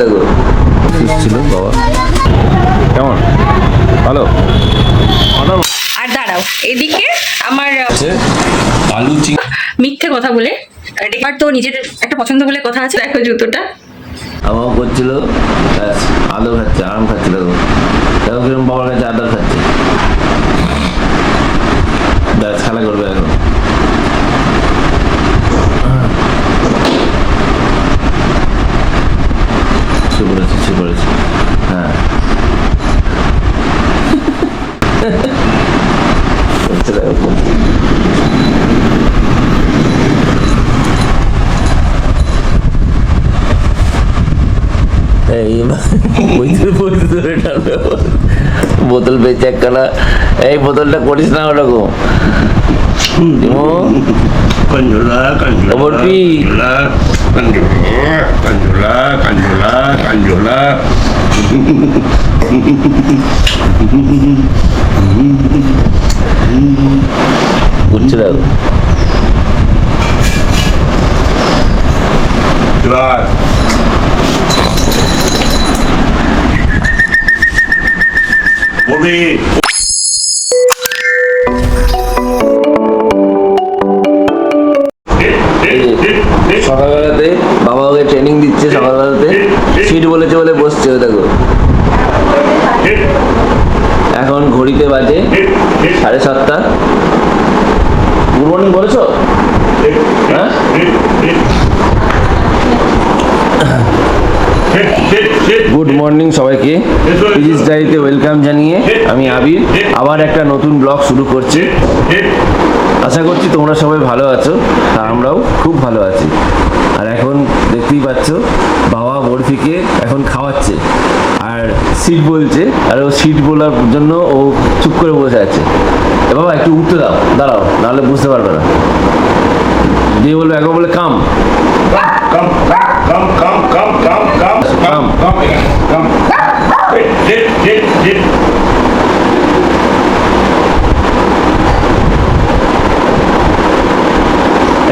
দেখো ছিল বাবা কেমন ভালো। আর দাঁড়াও, এদিকে আমার আলু মিথ্যে কথা বলে আর তো নিজের একটা পছন্দ বলে কথা আছে। দেখো জুতোটা আমাও করছিল, আদর খাচ্ছে, আরাম খাচ্ছিল। দেখো কিরম বাবার কাছে আদর খাচ্ছে। ব্যাস খেলা করবে এখন। শুয়ে পড়েছি হ্যাঁ। বোতল পেয়েছে একখানা, এই বোতলটা করিস না ওরকম। বুঝছে না সকালবেলাতে বাবা ওকে ট্রেনিং দিচ্ছে, সকালবেলাতে সিট বলেছে বলে বসছে। দেখো এখন ঘড়িতে বাজে 7:30। গুড মর্নিং বলেছ? হ্যাঁ গুড মর্নিং সবাইকে, ফিজিক্স ডায়েরিতে ওয়েলকাম জানিয়ে আমি আবির আবার একটা নতুন ব্লগ শুরু করছি। আশা করছি তোমরা সবাই ভালো আছো, আর আমরাও খুব ভালো আছি। আর এখন দেখতেই পাচ্ছ বাবা বরফিকে এখন খাওয়াচ্ছে, আর সিট বলছে, আর ও সিট বলার জন্য ও চুপ করে বসে আছে। বাবা একটু উঠতে দাও, দাঁড়াও, নাহলে বুঝতে পারবে না। দিয়ে বলবে, একবার বলে কাম কাম কাম কাম কাম কাম কাম কাম কাম কাম।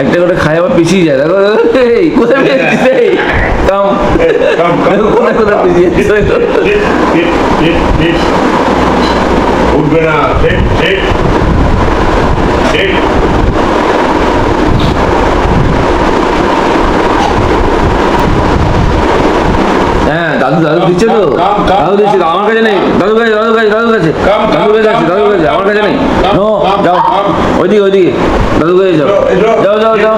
একটা করে খাই আবার পিছিয়ে যায়। দেখো কোথায় পেয়েছিস, কাম কোথায় কোথায় পিছিয়ে উঠবে না। হ্যাঁ দাদু দাদু দিচ্ছে তো, দাদু দিচ্ছে তো, আমার কাছে নেই। দাদু কাছে দাদু কাছে দাদু কাছে দাদু কাছে আছে, দাদু কাছে, আমার কাছে নেই। নো যাও ওইদিকে ওইদিকে, দাদু কাছে যাও যাও যাও যাও।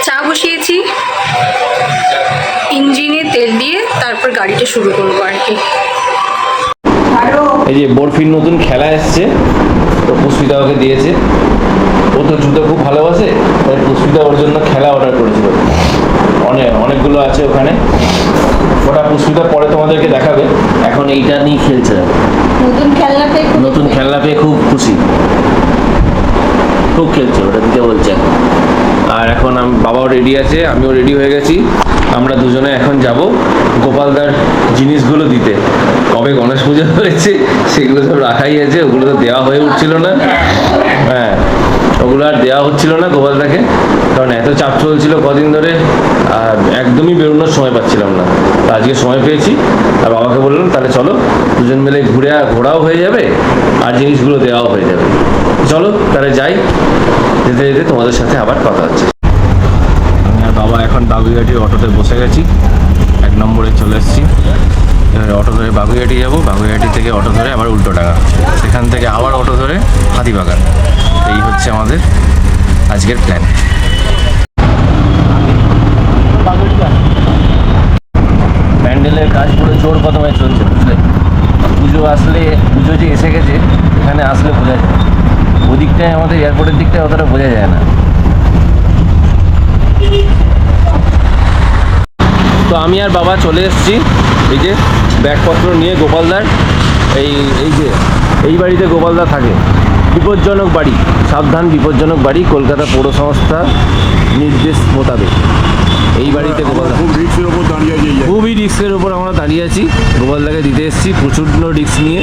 চা বসিয়েছি, ইঞ্জিনে তেল দিয়ে তারপর গাড়িটা শুরু করবো আর কি। এই যে বরফির নতুন খেলা এসছে, তো পুষ্পিতা ওকে দিয়েছে। ও তো জুতো খুব ভালোবাসে, তাই পুষ্পিতা ওর জন্য খেলা অর্ডার করেছিল। অনেকগুলো আছে ওখানে, ওটা পুষ্পিতা পরে তোমাদেরকে দেখাবে। এখন এইটা নিয়ে খেলছে, নতুন খেলনা পেয়ে খুব খুশি, খুব খেলছে, ওটা দিতে বলছে। আর এখন বাবাও রেডি আছে, আমিও রেডি হয়ে গেছি। আমরা দুজনে এখন যাব গোপালদার জিনিসগুলো দিতে। কবে গণেশ পুজো হয়েছে সেগুলো সব রাখাই আছে, ওগুলো তো দেওয়া হয়ে উঠছিল না। হ্যাঁ ওগুলো আর দেওয়া হচ্ছিল না গোপালদাকে, কারণ এত চাপ চলছিল কদিন ধরে, আর একদমই বেরোনোর সময় পাচ্ছিলাম না। আজকে সময় পেয়েছি, আর বাবাকে বললাম তাহলে চলো দুজন মিলে ঘোরাও হয়ে যাবে আর জিনিসগুলো দেওয়াও হয়ে যাবে। চলো তাহলে যাই, যেতে যেতে তোমাদের সাথে আবার কথা হচ্ছে। আমি আর বাবা এখন বাগুইহাটির অটোতে বসে গেছি, 1 নম্বরে চলে এসেছি। অটো ধরে বাগুইহাটি যাবো, বাগুইহাটি থেকে অটো ধরে আবার উল্টোডাঙ্গা, সেখান থেকে আবার অটো ধরে হাতিবাগান। এই হচ্ছে আমাদের আজকের প্ল্যান। প্যান্ডেলের কাজ পুরো জোর কদমে চলছে, বুঝলে। পুজো আসলে, পুজো যে এসে গেছে এখানে আসলে বোঝা যায়। ওদিকটায় আমাদের এয়ারপোর্টের দিকটায় অতটা বোঝা যায় না। তো আমি আর বাবা চলে এসেছি এই যে ব্যাগপত্র নিয়ে গোপালদার। এই যে এই বাড়িতে গোপালদা থাকে। বিপজ্জনক বাড়ি, সাবধান, বিপজ্জনক বাড়ি, কলকাতা পৌর সংস্থা নির্দেশ মোতাবেক। এই বাড়িতে গোপালদা খুব রিক্সের ওপর দাঁড়িয়ে আছে এই জায়গায়। খুবই রিস্কের উপর আমরা দাঁড়িয়ে আছি। গোপালদাকে দিতে এসেছি প্রচুর রিস্ক নিয়ে।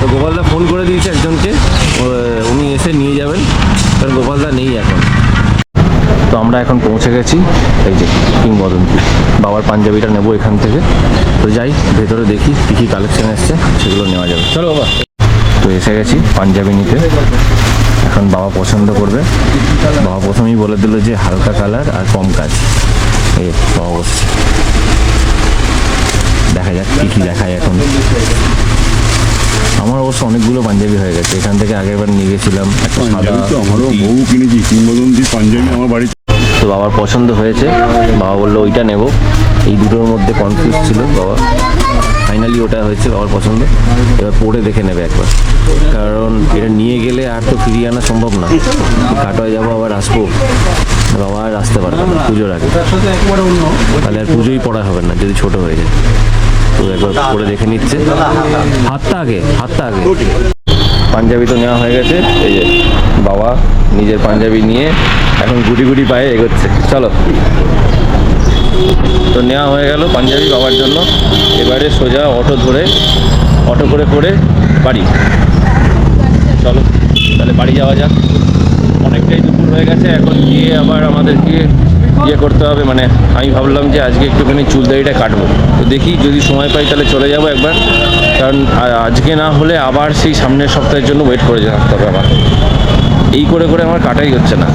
তো গোপালদা ফোন করে দিয়েছে একজনকে, উনি এসে নিয়ে যাবেন, কারণ গোপালদা নেই এখন। তো আমরা এখন পৌঁছে গেছি এই যে কিংবদন্তি। বাবার পাঞ্জাবিটা নেবো এখান থেকে। তো যাই ভেতরে দেখি কী কী কালেকশন এসছে, সেগুলো নেওয়া যাবে। চলো বাবা। তো এসে গেছি পাঞ্জাবি নিতে। এখন বাবা পছন্দ করবে। বাবা প্রথমেই বলে দিল যে হালকা কালার আর কম কাজ। এই বাবা বসছে, দেখা যাক কী কী দেখায় এখন। আমার অবশ্য অনেকগুলো পাঞ্জাবি হয়ে গেছে, এখান থেকে আগেরবার নিয়ে গেছিলাম একটা সাদা। পাঞ্জাবি তো আমারও বহু কিনেছি, কিংবদন্তি পাঞ্জাবি আমার বাড়িতে। তো বাবার পছন্দ হয়েছে, বাবা বললো ওইটা নেব। এই দুটোর মধ্যে কনফিউজ ছিল বাবা, ফাইনালি ওটা হয়েছে বাবার পছন্দ। এবার পরে দেখে নেবে একবার, কারণ এটা নিয়ে গেলে আর তো ফিরিয়ে আনা সম্ভব না। কাটোয় যাবো আবার আসবো, বাবা আর আসতে পারবে না পুজোর আগে, তাহলে আর পুজোই পড়া হবে না যদি ছোট হয়ে যায়। তো একবার পরে দেখে নিচ্ছে। হাতটা আগে। পাঞ্জাবি তো নেওয়া হয়ে গেছে। এই যে বাবা নিজের পাঞ্জাবি নিয়ে এখন গুটি গুটি পায়ে এগোচ্ছে। চলো। তো নেওয়া হয়ে গেল পাঞ্জাবি বাবার জন্য। এবারে সোজা অটো করে বাড়ি। চলো তাহলে বাড়ি যাওয়া যাক। অনেকটাই দুপুর হয়ে গেছে, এখন গিয়ে আবার আমাদেরকে করতে হবে। মানে আমি ভাবলাম যে আজকে একটুখানি চুল দাড়িটা কাটবো। তো দেখি যদি সময় পাই তাহলে চলে যাবো একবার, কারণ আজকে না হলে আবার সেই সামনের সপ্তাহের জন্য ওয়েট করে থাকতে হবে আমার। এই করে আমার কাটাই হচ্ছে না।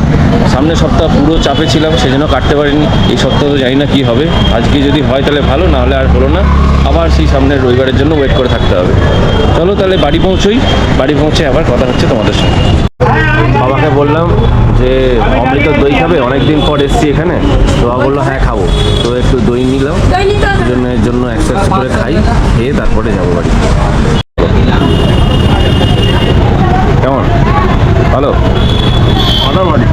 সামনের সপ্তাহ পুরো চাপে ছিলাম, সেজন্য কাটতে পারিনি। এই সপ্তাহ তো জানি না কী হবে। আজকে যদি হয় তাহলে ভালো, না হলে আর হলো না। আবার সেই সামনের রবিবারের জন্য ওয়েট করে থাকতে হবে। চলো তাহলে বাড়ি পৌঁছোই। বাড়ি পৌঁছে আবার কথা হচ্ছে তোমাদের সঙ্গে। বাবাকে বললাম যে অমৃত দই খাবে, অনেকদিন পর এসছি এখানে। তো বাবা বললো হ্যাঁ খাবো। তো একটু দই নিলাম, দুজনের জন্য একটু করে খাই, খেয়ে তারপরে যাবো বাড়ি। কেমন? ভালো বাড়ি।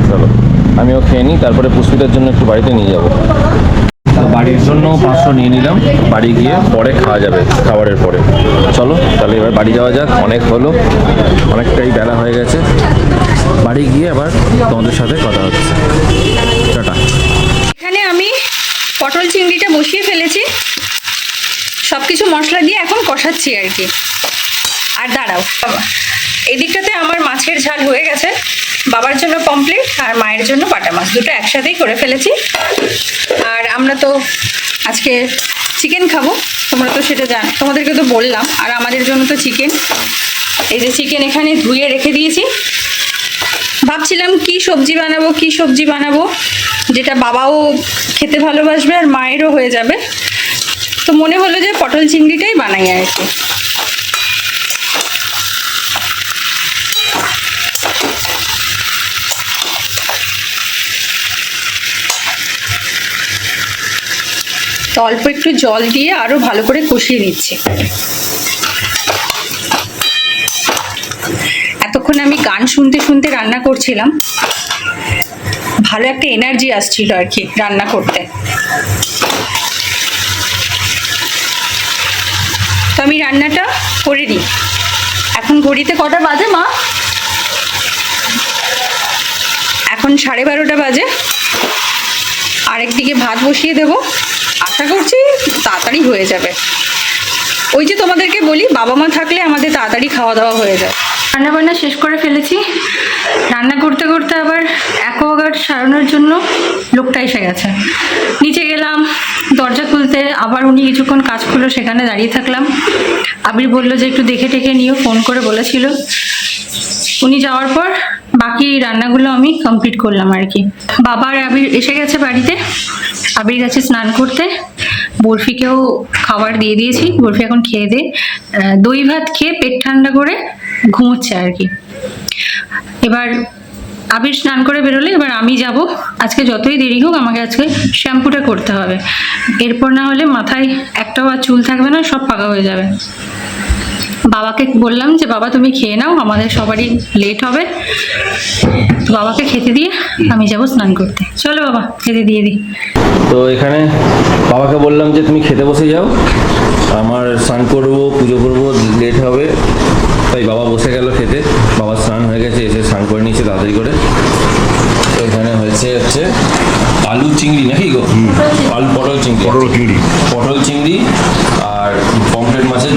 চলো আমিও খেয়ে নিই, তারপরে পুষ্পিতার জন্য একটু বাড়িতে নিয়ে যাবো। তো বাড়ির জন্য 500 নিয়ে নিলাম, বাড়ি গিয়ে পরে খাওয়া যাবে খাবারের পরে। চলো তাহলে এবার বাড়ি যাওয়া যাক। অনেক হলো, অনেকটাই বেলা হয়ে গেছে। বাড়ি গিয়ে আবার তোমাদের সাথে কথা হচ্ছে। টাটা। এখানে আমি পটল চিংড়িটা বসিয়ে ফেলেছি, সব কিছু মশলা দিয়ে এখন কষাচ্ছি আর কি। আর দাঁড়াও, এই দিকটাতে আমার মাছের ঝাল হয়ে গেছে, বাবার জন্য কমপ্লিট, আর মায়ের জন্য বাটা মাছ, দুটো একসাথেই করে ফেলেছি। আর আমরা তো আজকে চিকেন খাবো, তোমরা তো সেটা জানো, তোমাদেরকে তো বললাম। আর আমাদের জন্য তো চিকেন। এই যে চিকেন এখানে ধুয়ে রেখে দিয়েছি। ভাবছিলাম কি সবজি বানাবো যেটা বাবাও খেতে ভালোবাসবে আর মায়েরও হয়ে যাবে। তো মনে হলো যে পটল চিংড়িটাই বানাই আর কি। তো অল্প একটু জল দিয়ে আরো ভালো করে কষিয়ে নিচ্ছি। এতক্ষণ আমি গান শুনতে শুনতে রান্না করছিলাম, ভালো একটা এনার্জি আসছিল আর কি রান্না করতে। তো আমি রান্নাটা করে নিই। এখন ঘড়িতে কটা বাজে মা? এখন 12:30 বাজে। আরেকদিকে ভাত বসিয়ে দেবো, আশা করছি তাড়াতাড়ি হয়ে যাবে। ওই যে তোমাদেরকে বলি, বাবা মা থাকলে আমাদের তাড়াতাড়ি খাওয়া দাওয়া হয়ে যায়। রান্নাবান্না শেষ করে ফেলেছি। রান্না করতে করতে আবার অ্যাকোয়াগার্ড সারানোর জন্য লোকটা এসে গেছে। নিচে গেলাম দরজা খুলতে, আবার উনি কিছুক্ষণ কাজ করলো, সেখানে দাঁড়িয়ে থাকলাম। আবির বললো যে একটু দেখে টেকে নিও, ফোন করে বলেছিল। উনি যাওয়ার পর বাকি রান্নাগুলো আমি কমপ্লিট করলাম আর কি। বাবা আর আবির এসে গেছে বাড়িতে, আবির গেছে স্নান করতে। বরফিকেও খাবার দিয়ে দিয়েছি, বরফি এখন খেয়ে দে দই ভাত খেয়ে পেট ঠান্ডা করে ঘুমোচ্ছে আর কি। এবার আবির স্নান করে বেরোলে এবার আমি যাব। আজকে যতই দেরি হোক আমাকে আজকে শ্যাম্পুটা করতে হবে, এরপর না হলে মাথায় একটাও আর চুল থাকবে না, সব পাকা হয়ে যাবে। বাবাকে বললাম যে বাবা তুমি খেয়ে নাও, আমাদের সবারই লেট হবে। তো বাবাকে খেতে দিয়ে আমি যাব স্নান করতে। চলো বাবা খেতে দিয়ে দিই। তো এখানে বাবাকে বললাম যে তুমি খেতে বসে যাও, আমার স্নান করবো, পুজো করবো, লেট হবে। তাই বাবা বসে গেল খেতে। বাবা স্নান হয়ে গেছে, এসে স্নান করে নিয়েছে তাড়াতাড়ি করে। তো এখানে হচ্ছে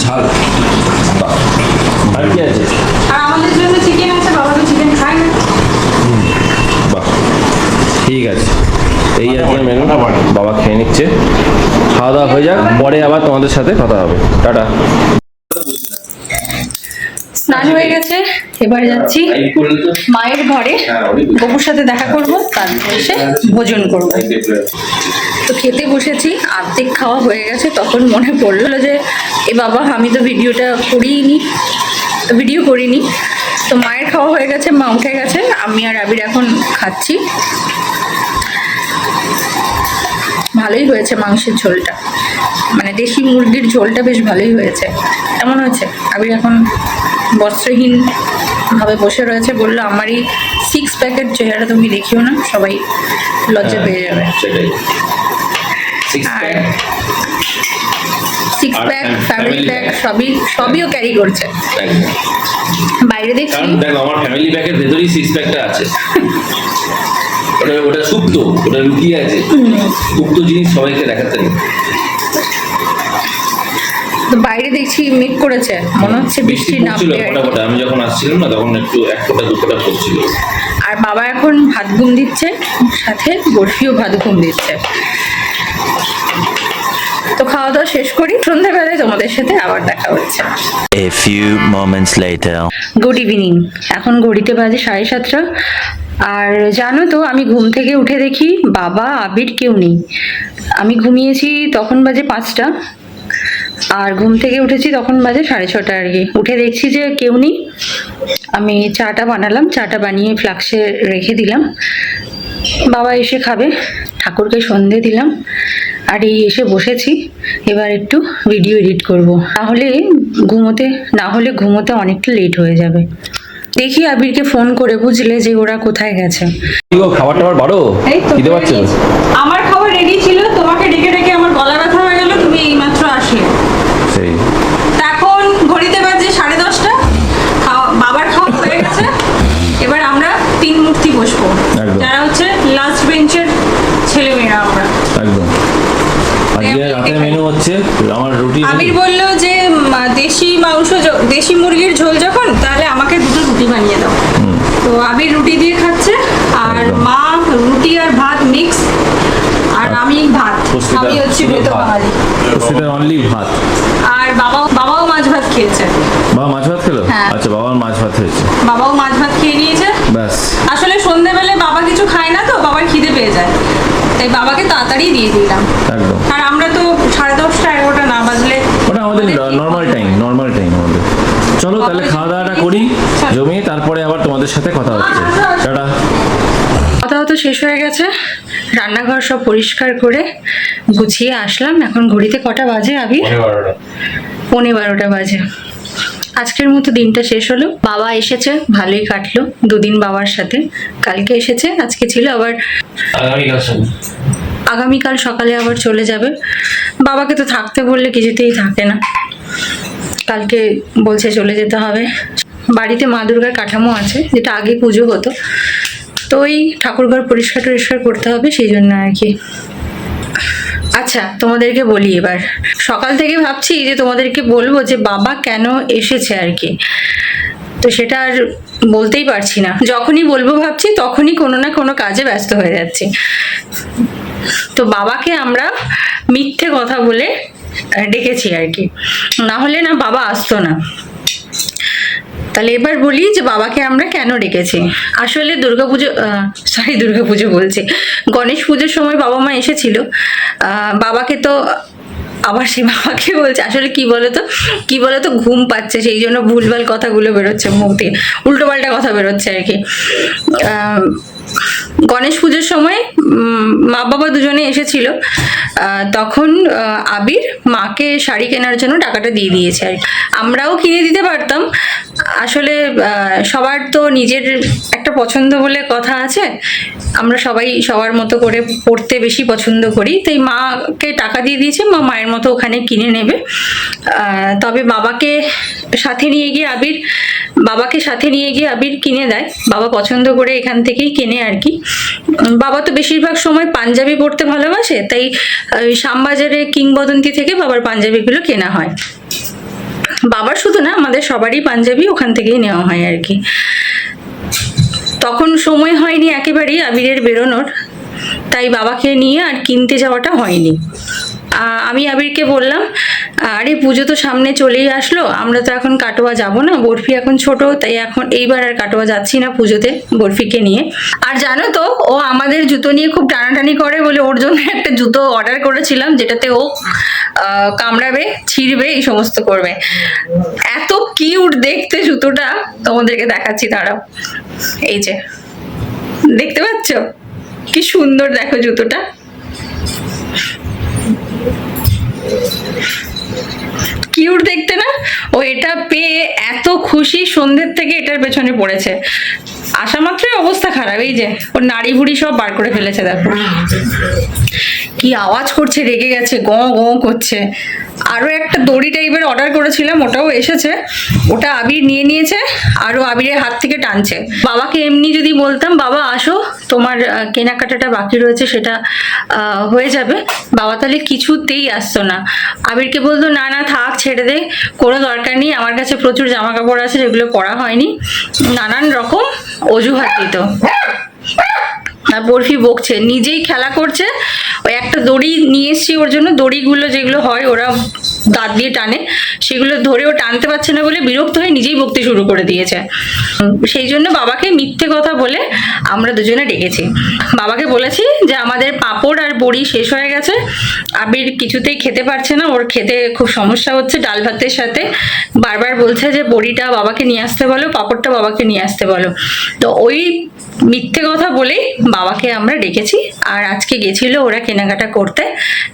ঝাল। বাহ, আর কি আছে? আর আমাদের জন্য চিকেন আছে, বাবা তো চিকেন খায় না। বাহ, ঠিক আছে। এই আজকে মেনু, বাবা খেয়ে নিচ্ছে। খাওয়া দাওয়া হয়ে যাক, পরে আবার তোমাদের সাথে কথা হবে। টাটা। স্নান হয়ে গেছে, এবার যাচ্ছি মায়ের ঘরে, গপুর সাথে দেখা করব, তারপর এসে ভোজন করব। তো খেতে বসেছি, অর্ধেক খাওয়া হয়ে গেছে, তখন মনে পড়লো যে এ বাবা আমি তো ভিডিও করিনি। তো মায়ের খাওয়া হয়ে গেছে, মা উঠে গেছে, আমি আর আবির এখন খাচ্ছি। ভালোই হয়েছে মাংসের ঝোলটা, মানে দেশি মুরগির ঝোলটা বেশ ভালোই হয়েছে। কেমন হয়েছে? আবির এখন বস্ত্রহীন ভাবে বসে রয়েছে, বললো আমারই 6 প্যাকেট চেহারা তুমি দেখিও না, সবাই লজ্জা পেয়ে যাবে। সেটাই। Six আর pack। 6 প্যাক, ফ্যামিলি প্যাক সবইও ক্যারি করছে। একদম। বাইরে দেখছি কারণ দেখো আমার ফ্যামিলি প্যাকের ভেতরেই 6 প্যাকটা আছে। ওটা সুপ্ত, ওটা লুকিয়ে আছে। সুপ্ত জিনিস সবাইকে দেখাতে নেই। তো বাইরে দেখছি মেঘ করেছে, মনে হচ্ছে বৃষ্টি পড়ছিল নামবে আর কি। ফোটা। আমি যখন আসছিলাম না তখন একটু 1 ফোঁটা 2 ফোঁটা পড়ছিল। আর বাবা এখন ভাত ঘুম দিচ্ছে, সাথে বরফিও ভাত ঘুম দিচ্ছে। তো খাওয়া দাওয়া শেষ করি, সন্ধ্যাবেলায় তোমাদের সাথে আবার দেখা হচ্ছে। A few moments later. Good evening. এখন ঘড়িতে বাজে 7:30। আর জানো তো, আমি ঘুম থেকে উঠে দেখি বাবা আবির কেউ নেই। আমি ঘুমিয়েছি তখন বাজে 5টা, আর ঘুম থেকে উঠেছি তখন বাজে 6:30 আর কি। উঠে দেখছি যে কেউ নেই। আমি চাটা বানালাম, চাটা বানিয়ে ফ্লাক্সে রেখে দিলাম। বাবা এসে খাবে, ঠাকুরকে সন্ধে দিলাম, আর এই এসে বসেছি। এবার একটু ভিডিও এডিট করব, না হলে ঘুমোতে অনেকটা লেট হয়ে যাবে। দেখি আবিরকে ফোন করে বুঝলে যে ওরা কোথায় গেছে। কি গো, খাবার টাবার বাড়ো? দিতে পারছো? আমার খাবার রেডি ছিল, তোমাকে ডেকে ডেকে আমার গলা ব্যথা হয়ে গেল, তুমি এইমাত্র আসলে। সেই এখন ঘড়িতে বাজে 10:30। বাবার খাওয়া হয়ে গেছে, এবার আমরা 3 মূর্তি বসবো, একদম। যারা হচ্ছে লাস্ট বেঞ্চের ছেলেমেয়েরা আমরা। একদম। আজকে রাতের মেনু হচ্ছে আমার রুটি। আবির বললো যে দেশি মুরগির ঝোল যখন, তাহলে আমাকে 2টো রুটি বানিয়ে দাও। তো আবির রুটি দিয়ে খাচ্ছে, আর একদম। মা রুটি আর ভাত মিক্স, আর আমি ভাত। আমি হচ্ছে বেতো বাঙালি। সেটা অনলি ভাত। আর বাবাও মাছ ভাত খেয়েছে। বাবা মাছ ভাত খেলো? হ্যাঁ। আচ্ছা, বাবার মাছ ভাত হয়েছে। বাবাও মাছ ভাত খেয়ে নিয়েছে। ব্যাস। আসলে সন্ধ্যেবেলায় বাবা কিছু খায় না, তো বাবার খিদে পেয়ে যায়, তাই বাবাকে তাড়াতাড়ি দিয়ে দিলাম। একদম। আর আমরা তো 10:30 11টা না বাজলে ওটা আমাদের নর্মাল টাইম আমাদের। চলো তাহলে খাওয়া দাওয়াটা করি জমিয়ে, তারপরে আবার তোমাদের সাথে কথা হচ্ছে। টাটা। কথা তো শেষ হয়ে গেছে, রান্নাঘর সব পরিষ্কার করে গুছিয়ে আসলাম। এখন ঘড়িতে কটা বাজে আবি? 11:15 বাজে। আজকের মতো দিনটা শেষ হলো। বাবা এসেছে, ভালোই কাটলো 2 দিন বাবার সাথে। কালকে এসেছে, আজকে ছিল, আবার আগামীকাল সকালে আবার চলে যাবে। বাবাকে তো থাকতে বললে কিছুতেই থাকে না, কালকে বলছে চলে যেতে হবে। বাড়িতে মা দুর্গার কাঠামো আছে, যেটা আগে পুজো হতো, তো ওই ঠাকুরঘর পরিষ্কার করতে হবে, সেই জন্য আর কি। আচ্ছা, তোমাদেরকে বলি এবার। সকাল থেকে ভাবছি যে তোমাদেরকে বলবো যে বাবা কেন এসেছে আর কি, তো সেটা আর বলতেই পারছি না। যখনই বলবো ভাবছি, তখনই কোনো না কোনো কাজে ব্যস্ত হয়ে যাচ্ছি। তো বাবাকে আমরা মিথ্যে কথা বলে ডেকেছি আর কি, না হলে না বাবা আসতো না। তাহলে এবার বলি যে বাবাকে আমরা কেন ডেকেছি। আসলে দুর্গাপুজো বলছি, গণেশ পুজোর সময় বাবা মা এসেছিল। বাবাকে তো আবার সে বাবাকে বলছে, আসলে কি বলতো ঘুম পাচ্ছে, সেই জন্য ভুলভাল কথাগুলো বেরোচ্ছে মুখ দিয়ে, উল্টোপাল্টা কথা বেরোচ্ছে আর কি। গণেশ পুজোর সময় মা বাবা দুজনে এসেছিল, তখন আবির মাকে শাড়ি কেনার জন্য টাকাটা দিয়ে দিয়েছে আর কি। আমরাও কিনে দিতে পারতাম, আসলে সবার তো নিজের একটা পছন্দ বলে কথা আছে, আমরা সবাই সবার মতো করে পড়তে বেশি পছন্দ করি, তাই মাকে টাকা দিয়ে দিয়েছে, মা মায়ের মতো ওখানে কিনে নেবে। তবে বাবাকে সাথে নিয়ে গিয়ে আবির কিনে দেয়, বাবা পছন্দ করে এখান থেকেই কেনে আর কি। বাবা তো বেশিরভাগ সময় পাঞ্জাবি পরতে ভালোবাসে, তাই শ্যামবাজারে কিংবদন্তি থেকে বাবার পাঞ্জাবিগুলো কেনা হয়। বাবার শুধু না, আমাদের সবারই পাঞ্জাবি ওখান থেকেই নেওয়া হয় আর কি। তখন সময় হয়নি একেবারেই আবিরের বেরোনোর, তাই বাবাকে নিয়ে আর কিনতে যাওয়াটা হয়নি। আমি আবিরকে বললাম, আরে পুজো তো সামনে চলেই আসলো, আমরা তো এখন কাটোয়া যাব না, বরফি এখন ছোট, তাই এখন এইবার আর কাটোয়া যাচ্ছি না পুজোতে বরফিকে নিয়ে। আর জানো তো, ও আমাদের জুতো নিয়ে খুব টানাটানি করে বলে ওর জন্য একটা জুতো অর্ডার করেছিলাম, যেটাতে ও কামড়াবে, ছিঁড়বে, এই সমস্ত করবে। এত কিউট দেখতে জুতোটা, তোমাদেরকে দেখাচ্ছি দাঁড়াও। এই যে দেখতে পাচ্ছ কি সুন্দর, দেখো জুতোটা। কিউট দেখতে না? ও এটা পেয়ে এত খুশি, সন্ধ্যের থেকে এটার পেছনে পড়েছে। আসা মাত্রই অবস্থা খারাপ, এই যে ওর নাড়ি ভুড়ি সব বার করে ফেলেছে, দেখো কি আওয়াজ করছে, রেগে গেছে, গ গ করছে। আরো একটা দড়ি টাইপের অর্ডার করেছিলাম, ওটাও এসেছে, ওটা আবির নিয়ে নিয়েছে, আরো আবিরের হাত থেকে টানছে। বাবাকে এমনি যদি বলতাম, বাবা আসো তোমার কেনাকাটাটা বাকি রয়েছে সেটা হয়ে যাবে, বাবা তাহলে কিছুতেই আসতো না। আবিরকে বলতো না না থাক, ছেড়ে দে, কোনো দরকার নেই, আমার কাছে প্রচুর জামা কাপড় আছে যেগুলো পরা হয়নি, নানান রকম অজুহাত দিত। আর বরফি বকছে, নিজেই খেলা করছে। ওই একটা দড়ি নিয়ে এসছি ওর জন্য, দড়িগুলো যেগুলো হয় ওরা দাঁত দিয়ে টানে, সেগুলো ধরেও টানতে পারছে না বলে বিরক্ত হয়ে নিজেই বকতে শুরু করে দিয়েছে। সেই জন্য বাবাকে মিথ্যে কথা বলে আমরা দুজনে ডেকেছি। বাবাকে বলেছি যে আমাদের পাঁপড় আর বড়ি শেষ হয়ে গেছে, আবির কিছুতেই খেতে পারছে না, ওর খেতে খুব সমস্যা হচ্ছে ডাল ভাতের সাথে, বারবার বলছে যে বড়িটা বাবাকে নিয়ে আসতে বলো, পাঁপড়টা বাবাকে নিয়ে আসতে বলো। তো ওই মিথ্যে কথা বলেই বাবাকে আমরা ডেকেছি। আর আজকে গেছিল ওরা কেনাকাটা করতে,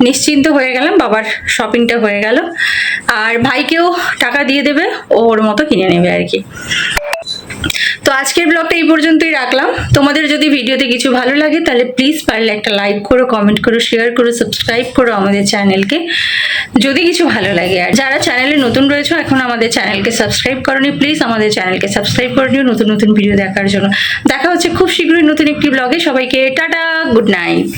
নিশ্চিন্ত হয়ে গেলাম, বাবার শপিংটা হয়ে গেল। আর ভাইকেও টাকা দিয়ে দেবে, ও ওর মতো কিনে নেবে আর কি। তো আজকের ব্লগটা এই পর্যন্তই রাখলাম। তোমাদের যদি ভিডিওতে কিছু ভালো লাগে তাহলে প্লিজ পারলে একটা লাইক করো, কমেন্ট করো, শেয়ার করো, সাবস্ক্রাইব করো আমাদের চ্যানেলকে যদি কিছু ভালো লাগে। আর যারা চ্যানেলে নতুন রয়েছে এখন আমাদের চ্যানেলকে সাবস্ক্রাইব করোনি, প্লিজ আমাদের চ্যানেলকে সাবস্ক্রাইব করে নিও নতুন নতুন ভিডিও দেখার জন্য। দেখা হচ্ছে খুব শীঘ্রই নতুন একটি ব্লগে। সবাইকে টাটা, গুড নাইট।